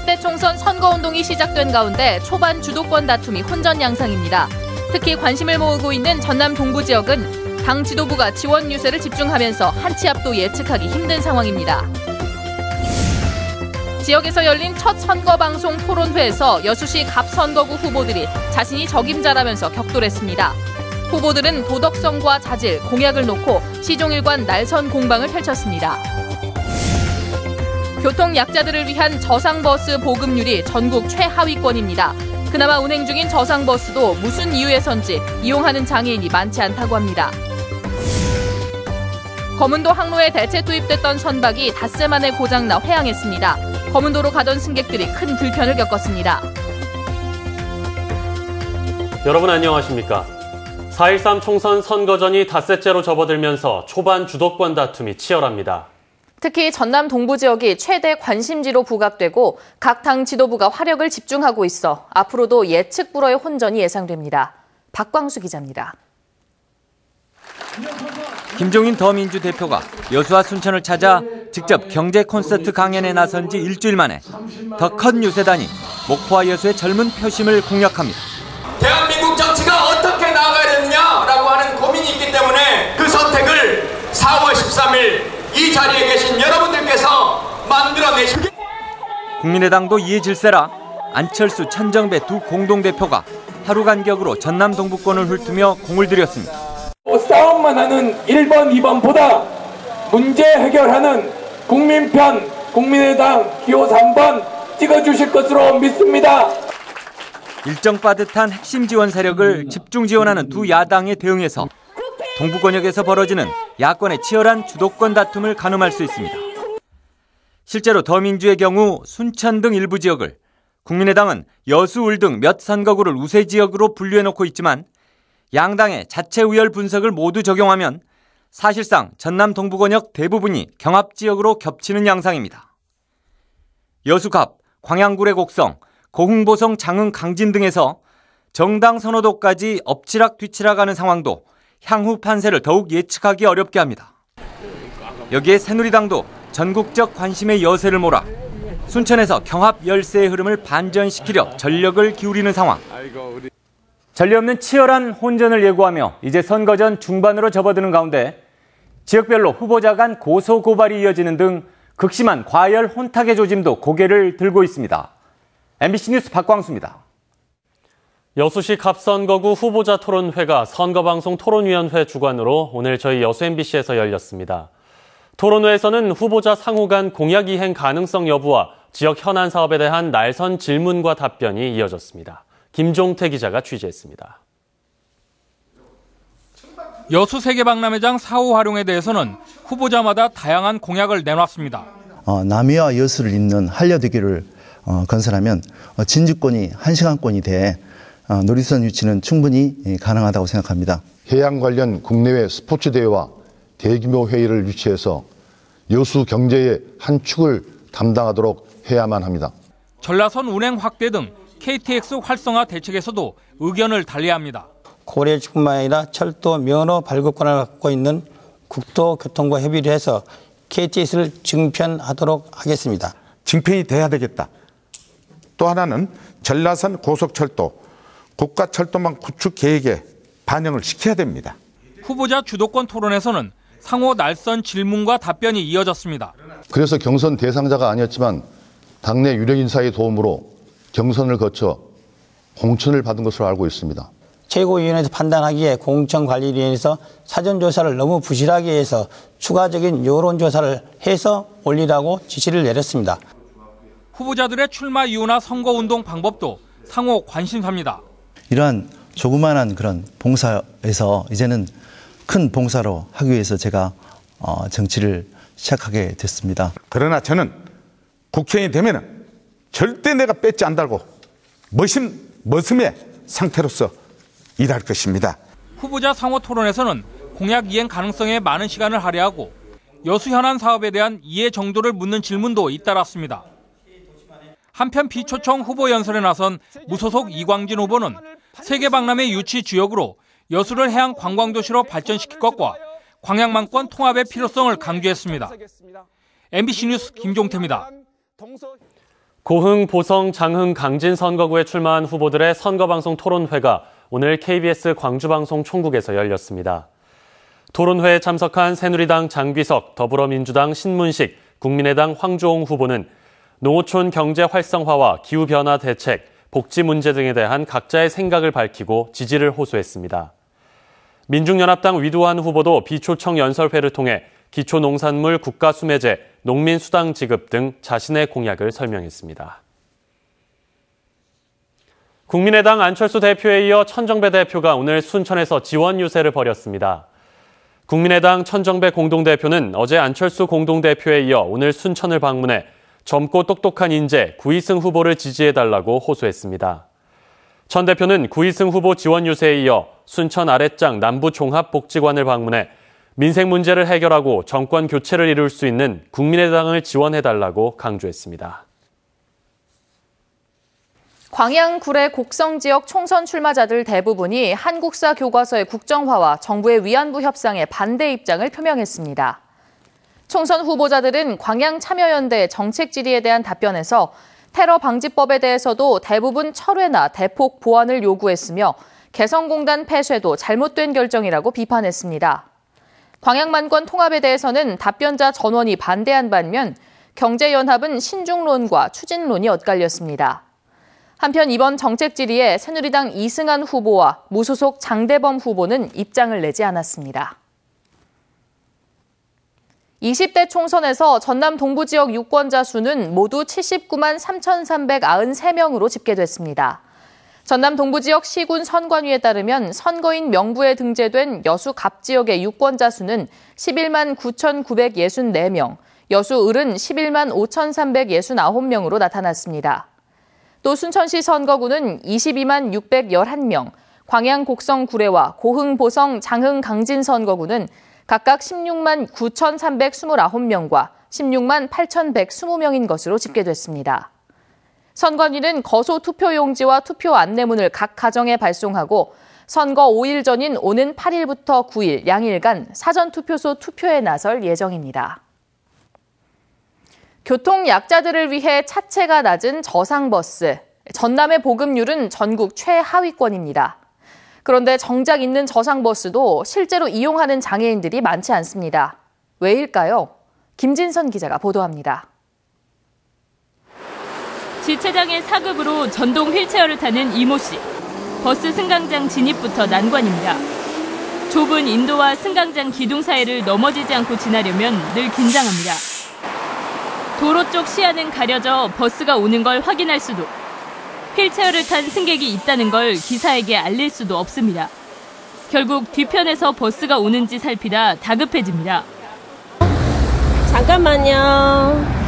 20대 총선 선거운동이 시작된 가운데 초반 주도권 다툼이 혼전 양상입니다. 특히 관심을 모으고 있는 전남 동부 지역은 당 지도부가 지원 유세를 집중하면서 한 치 앞도 예측하기 힘든 상황입니다. 지역에서 열린 첫 선거방송 토론회에서 여수시 갑선거구 후보들이 자신이 적임자라면서 격돌했습니다. 후보들은 도덕성과 자질, 공약을 놓고 시종일관 날선 공방을 펼쳤습니다. 교통 약자들을 위한 저상버스 보급률이 전국 최하위권입니다. 그나마 운행 중인 저상버스도 무슨 이유에선지 이용하는 장애인이 많지 않다고 합니다. 검은도 항로에 대체 투입됐던 선박이 닷새 만에 고장나 회항했습니다. 검은도로 가던 승객들이 큰 불편을 겪었습니다. 여러분 안녕하십니까? 4.13 총선 선거전이 닷새째로 접어들면서 초반 주도권 다툼이 치열합니다. 특히 전남 동부 지역이 최대 관심지로 부각되고 각 당 지도부가 화력을 집중하고 있어 앞으로도 예측 불허의 혼전이 예상됩니다. 박광수 기자입니다. 김종인 더민주 대표가 여수와 순천을 찾아 직접 경제 콘서트 강연에 나선 지 일주일 만에 더 큰 유세단이 목포와 여수의 젊은 표심을 공략합니다. 대한민국 정치가 어떻게 나아가야 되느냐라고 하는 고민이 있기 때문에 그 선택을 4월 13일 이 자리에 계신 여러분들께서 만들어내십니다. 국민의당도 이에 질세라 안철수, 천정배 두 공동대표가 하루 간격으로 전남 동부권을 훑으며 공을 들였습니다. 싸움만 하는 1번, 2번보다 문제 해결하는 국민편, 국민의당 기호 3번 찍어주실 것으로 믿습니다. 일정 빠듯한 핵심 지원 세력을 집중 지원하는 두 야당에 대응해서 동부권역에서 벌어지는 야권의 치열한 주도권 다툼을 가늠할 수 있습니다. 실제로 더민주의 경우 순천 등 일부 지역을, 국민의당은 여수, 울 등 몇 선거구를 우세 지역으로 분류해놓고 있지만 양당의 자체 우열 분석을 모두 적용하면 사실상 전남 동부권역 대부분이 경합 지역으로 겹치는 양상입니다. 여수갑, 광양구례 곡성, 고흥보성, 장흥, 강진 등에서 정당 선호도까지 엎치락 뒤치락하는 상황도 향후 판세를 더욱 예측하기 어렵게 합니다. 여기에 새누리당도 전국적 관심의 여세를 몰아 순천에서 경합 열세의 흐름을 반전시키려 전력을 기울이는 상황. 전례 없는 치열한 혼전을 예고하며 이제 선거전 중반으로 접어드는 가운데 지역별로 후보자 간 고소고발이 이어지는 등 극심한 과열 혼탁의 조짐도 고개를 들고 있습니다. MBC 뉴스 박광수입니다. 여수시 갑선거구 후보자 토론회가 선거방송 토론위원회 주관으로 오늘 저희 여수 MBC에서 열렸습니다. 토론회에서는 후보자 상호 간 공약 이행 가능성 여부와 지역 현안 사업에 대한 날선 질문과 답변이 이어졌습니다. 김종태 기자가 취재했습니다. 여수 세계박람회장 사후 활용에 대해서는 후보자마다 다양한 공약을 내놨습니다. 남해와 여수를 잇는 한려대교를 건설하면 진주권이 1시간권이 돼 놀이선 유치는 충분히 가능하다고 생각합니다. 해양 관련 국내외 스포츠 대회와 대규모 회의를 유치해서 여수 경제의 한 축을 담당하도록 해야만 합니다. 전라선 운행 확대 등 KTX 활성화 대책에서도 의견을 달리합니다. 고려지뿐만 아니라 철도 면허 발급권을 갖고 있는 국토교통부와 협의를 해서 KTX를 증편하도록 하겠습니다. 증편이 돼야 되겠다. 또 하나는 전라선 고속철도 국가철도망 구축 계획에 반영을 시켜야 됩니다. 후보자 주도권 토론에서는 상호 날선 질문과 답변이 이어졌습니다. 그래서 경선 대상자가 아니었지만 당내 유력 인사의 도움으로 경선을 거쳐 공천을 받은 것으로 알고 있습니다. 최고위원회에서 판단하기에 공천관리위원회에서 사전조사를 너무 부실하게 해서 추가적인 여론조사를 해서 올리라고 지시를 내렸습니다. 후보자들의 출마 이유나 선거운동 방법도 상호 관심사입니다. 이러한 조그마한 그런 봉사에서 이제는 큰 봉사로 하기 위해서 제가 정치를 시작하게 됐습니다. 그러나 저는 국회의원이 되면은 절대 내가 뺏지 안 달고 머슴의 상태로서 일할 것입니다. 후보자 상호 토론에서는 공약 이행 가능성에 많은 시간을 할애하고 여수 현안 사업에 대한 이해 정도를 묻는 질문도 잇따랐습니다. 한편 비초청 후보 연설에 나선 무소속 이광진 후보는 세계박람회 유치 주역으로 여수를 해양 관광도시로 발전시킬 것과 광양만권 통합의 필요성을 강조했습니다. MBC 뉴스 김종태입니다. 고흥, 보성, 장흥, 강진 선거구에 출마한 후보들의 선거방송 토론회가 오늘 KBS 광주방송 총국에서 열렸습니다. 토론회에 참석한 새누리당 장귀석, 더불어민주당 신문식, 국민의당 황주홍 후보는 농어촌 경제 활성화와 기후변화 대책, 복지 문제 등에 대한 각자의 생각을 밝히고 지지를 호소했습니다. 민중연합당 위두환 후보도 비초청 연설회를 통해 기초농산물 국가수매제, 농민수당 지급 등 자신의 공약을 설명했습니다. 국민의당 안철수 대표에 이어 천정배 대표가 오늘 순천에서 지원 유세를 벌였습니다. 국민의당 천정배 공동대표는 어제 안철수 공동대표에 이어 오늘 순천을 방문해 젊고 똑똑한 인재 구이승 후보를 지지해달라고 호소했습니다. 천 대표는 구이승 후보 지원 유세에 이어 순천 아랫장 남부종합복지관을 방문해 민생 문제를 해결하고 정권 교체를 이룰 수 있는 국민의당을 지원해달라고 강조했습니다. 광양 구례 곡성 지역 총선 출마자들 대부분이 한국사 교과서의 국정화와 정부의 위안부 협상에 반대 입장을 표명했습니다. 총선 후보자들은 광양 참여연대의 정책 질의에 대한 답변에서 테러 방지법에 대해서도 대부분 철회나 대폭 보완을 요구했으며 개성공단 폐쇄도 잘못된 결정이라고 비판했습니다. 광양만권 통합에 대해서는 답변자 전원이 반대한 반면 경제연합은 신중론과 추진론이 엇갈렸습니다. 한편 이번 정책 질의에 새누리당 이승안 후보와 무소속 장대범 후보는 입장을 내지 않았습니다. 20대 총선에서 전남 동부 지역 유권자 수는 모두 79만 3,393명으로 집계됐습니다. 전남 동부 지역 시군 선관위에 따르면 선거인 명부에 등재된 여수 갑 지역의 유권자 수는 11만 9,964명, 여수 을은 11만 5,369명으로 나타났습니다. 또 순천시 선거구는 22만 611명, 광양 곡성 구례와 고흥 보성 장흥 강진 선거구는 각각 16만 9,329명과 16만 8,120명인 것으로 집계됐습니다. 선관위는 거소 투표용지와 투표 안내문을 각 가정에 발송하고 선거 5일 전인 오는 8일부터 9일 양일간 사전투표소 투표에 나설 예정입니다. 교통약자들을 위해 차체가 낮은 저상버스. 전남의 보급률은 전국 최하위권입니다. 그런데 정작 있는 저상버스도 실제로 이용하는 장애인들이 많지 않습니다. 왜일까요? 김진선 기자가 보도합니다. 지체장애 4급으로 전동 휠체어를 타는 이모 씨. 버스 승강장 진입부터 난관입니다. 좁은 인도와 승강장 기둥 사이를 넘어지지 않고 지나려면 늘 긴장합니다. 도로 쪽 시야는 가려져 버스가 오는 걸 확인할 수도, 휠체어를 탄 승객이 있다는 걸 기사에게 알릴 수도 없습니다. 결국 뒤편에서 버스가 오는지 살피다 다급해집니다. 잠깐만요.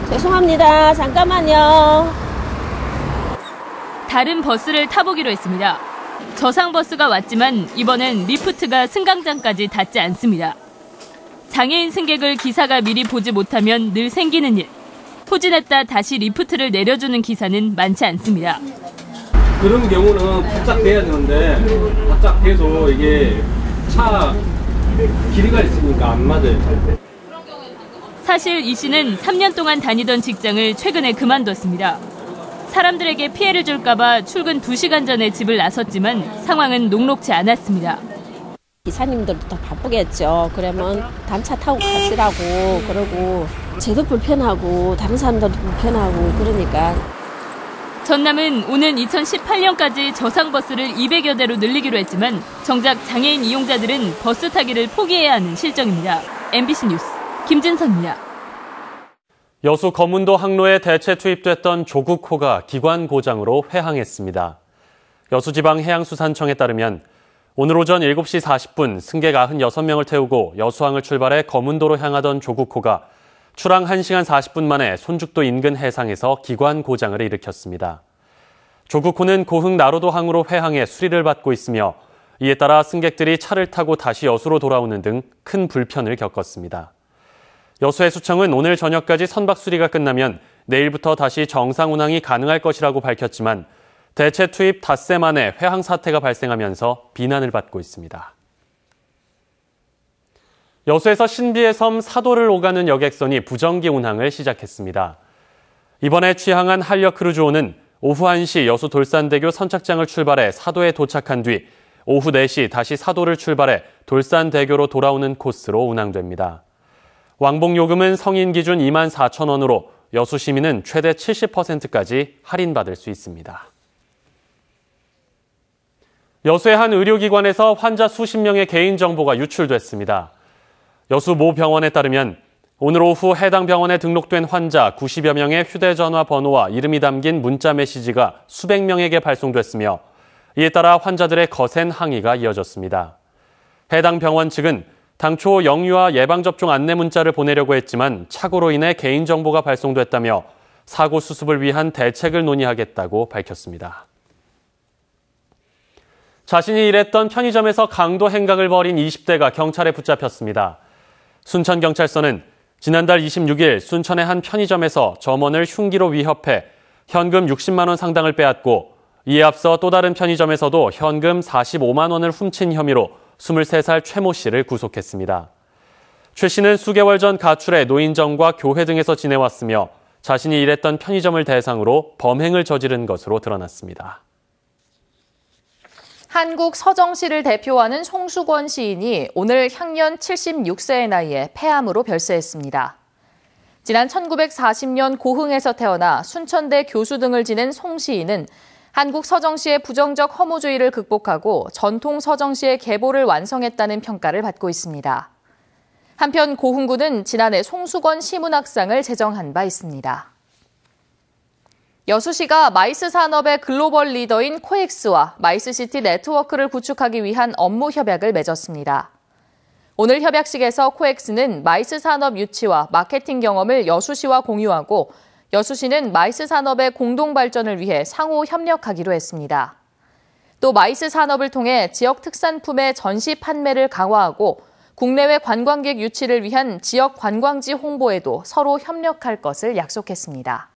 죄송합니다. 잠깐만요. 다른 버스를 타보기로 했습니다. 저상버스가 왔지만 이번엔 리프트가 승강장까지 닿지 않습니다. 장애인 승객을 기사가 미리 보지 못하면 늘 생기는 일. 후진했다 다시 리프트를 내려주는 기사는 많지 않습니다. 그런 경우는 바짝 돼야 되는데 바짝 돼도 이게 차 길이가 있으니까 안 맞아요. 사실 이 씨는 3년 동안 다니던 직장을 최근에 그만뒀습니다. 사람들에게 피해를 줄까 봐 출근 2시간 전에 집을 나섰지만 상황은 녹록지 않았습니다. 기사님들도 더 바쁘겠죠. 그러면 단차 타고 가시라고 그러고 저도 불편하고 다른 사람들도 불편하고 그러니까. 전남은 오는 2018년까지 저상버스를 200여 대로 늘리기로 했지만 정작 장애인 이용자들은 버스 타기를 포기해야 하는 실정입니다. MBC 뉴스 김진선입니다. 여수 거문도 항로에 대체 투입됐던 조국호가 기관 고장으로 회항했습니다. 여수지방해양수산청에 따르면 오늘 오전 7시 40분 승객 96명을 태우고 여수항을 출발해 거문도로 향하던 조국호가 출항 1시간 40분 만에 손죽도 인근 해상에서 기관 고장을 일으켰습니다. 조국호는 고흥 나로도항으로 회항해 수리를 받고 있으며 이에 따라 승객들이 차를 타고 다시 여수로 돌아오는 등 큰 불편을 겪었습니다. 여수해수청은 오늘 저녁까지 선박 수리가 끝나면 내일부터 다시 정상 운항이 가능할 것이라고 밝혔지만 대체 투입 닷새 만에 회항 사태가 발생하면서 비난을 받고 있습니다. 여수에서 신비의 섬 사도를 오가는 여객선이 부정기 운항을 시작했습니다. 이번에 취항한 한려 크루즈호는 오후 1시 여수 돌산대교 선착장을 출발해 사도에 도착한 뒤 오후 4시 다시 사도를 출발해 돌산대교로 돌아오는 코스로 운항됩니다. 왕복 요금은 성인 기준 24,000원으로 여수 시민은 최대 70%까지 할인받을 수 있습니다. 여수의 한 의료기관에서 환자 수십 명의 개인정보가 유출됐습니다. 여수 모 병원에 따르면 오늘 오후 해당 병원에 등록된 환자 90여 명의 휴대전화 번호와 이름이 담긴 문자 메시지가 수백 명에게 발송됐으며 이에 따라 환자들의 거센 항의가 이어졌습니다. 해당 병원 측은 당초 영유아 예방접종 안내 문자를 보내려고 했지만 착오로 인해 개인정보가 발송됐다며 사고 수습을 위한 대책을 논의하겠다고 밝혔습니다. 자신이 일했던 편의점에서 강도 행각을 벌인 20대가 경찰에 붙잡혔습니다. 순천경찰서는 지난달 26일 순천의 한 편의점에서 점원을 흉기로 위협해 현금 60만 원 상당을 빼앗고 이에 앞서 또 다른 편의점에서도 현금 45만 원을 훔친 혐의로 23살 최모 씨를 구속했습니다. 최 씨는 수개월 전 가출해 노인정과 교회 등에서 지내왔으며 자신이 일했던 편의점을 대상으로 범행을 저지른 것으로 드러났습니다. 한국 서정시를 대표하는 송수권 시인이 오늘 향년 76세의 나이에 폐암으로 별세했습니다. 지난 1940년 고흥에서 태어나 순천대 교수 등을 지낸 송 시인은 한국 서정시의 부정적 허무주의를 극복하고 전통 서정시의 계보를 완성했다는 평가를 받고 있습니다. 한편 고흥구는 지난해 송수권 시문학상을 제정한 바 있습니다. 여수시가 마이스 산업의 글로벌 리더인 코엑스와 마이스시티 네트워크를 구축하기 위한 업무 협약을 맺었습니다. 오늘 협약식에서 코엑스는 마이스 산업 유치와 마케팅 경험을 여수시와 공유하고 여수시는 마이스 산업의 공동 발전을 위해 상호 협력하기로 했습니다. 또 마이스 산업을 통해 지역 특산품의 전시 판매를 강화하고 국내외 관광객 유치를 위한 지역 관광지 홍보에도 서로 협력할 것을 약속했습니다.